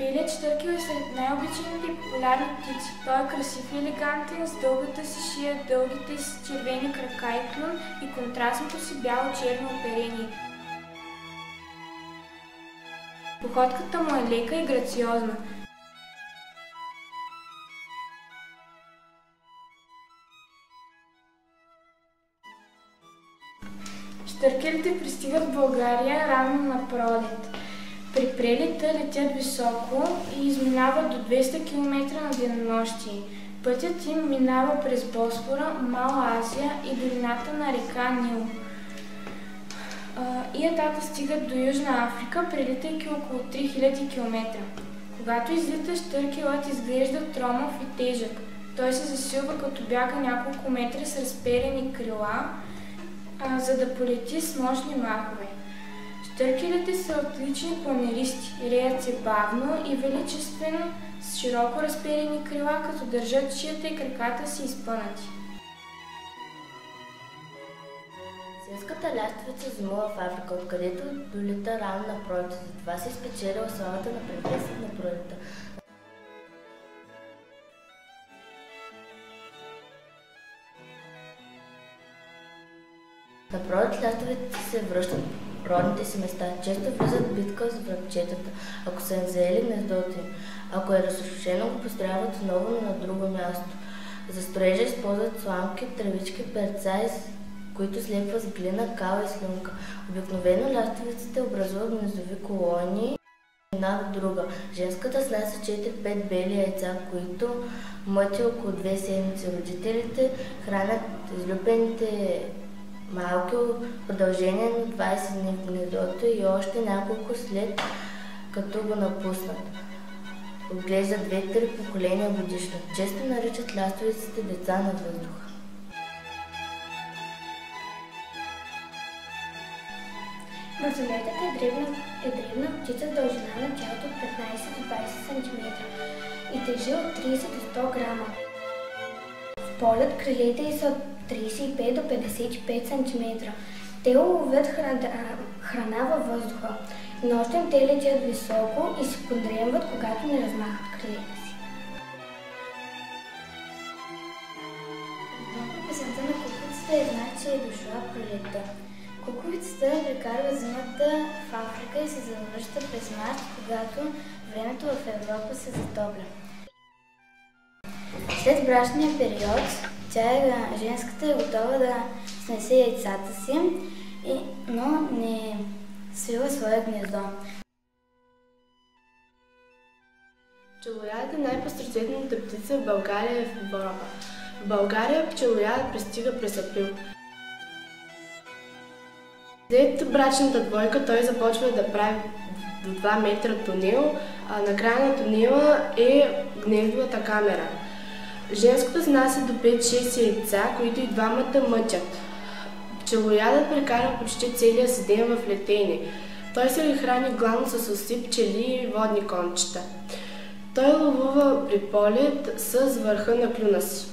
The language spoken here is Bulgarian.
Белият щъркел е сред най-обичаните и популярни птици. Той е красив и елегантен, с дългата си шия, дългите си червени крака и клюн и контрастното си бяло-черно оперение. Походката му е лека и грациозна. Щъркелите пристигат в България рано на пролет. При прелета летят високо и изминават до 200 км на денонощие. Пътят им минава през Босфора, Мала Азия и долината на река Нил. И етата стигат до Южна Африка, прелитайки около 3000 км. Когато излита, щъркелът изглежда тромав и тежък. Той се засилва, като бяга няколко метра с разперени крила, за да полети с мощни махове. Щъркелите са отлични планиристи, реят се бавно и величествено, с широко разперени крила, като държат шията и краката си изпънати. Земската лястовица зимува в Африка, откъдето долита рано на пролета, затова се спечелила славата на предвестник на пролета. На пролет лястовиците се връщат в родните си места. Често влизат в битка с врабчетата, ако са им заели гнездото им. Ако е разрушено, го построяват отново, но на друго място. За строежа използват сламки, тревички, перца, които слепват с глина, кал и слюнка. Обикновено лястовиците образуват гнездови колонии една до друга. Женската снася 4-5 бели яйца, които мъти около 2 седмици. Родителите хранят излюбените малки продължение на 20 дни в гнездото и още няколко след като го напуснат. Отглеждат 2-3 поколения годишно. Често наричат лястовиците деца на въздуха. Мързолетът е дребна птица с дължина на тялото от 15 до 20 см и тежи от 30 до 100 грама. В полет крилете й са от 35 до 55 см. Те уловят храна във въздуха. Нощем те летят високо и се подремват, когато не размахат крилете си. Песента на кукувицата е знак, че е дошла пролетта. Кукувицата прекарва зимата в Африка и се завръща през март, когато времето в Европа се затопля. След брачния период, женската е готова да снесе яйцата си, но не свива своя гнездо. Пчелоядът е най-разпространената птица в България и в Европа. В България пчелоядът пристига през април. След брачната двойка той започва да прави до 2 метра тунел, а на края на тунела е гнездовата камера. Женското снася до 5-6 яйца, които и двамата мъчат. Пчелоядът прекарва почти целия си ден в летене. Той се храни главно с оси, пчели и водни кончета. Той ловува при полет с върха на клюна си.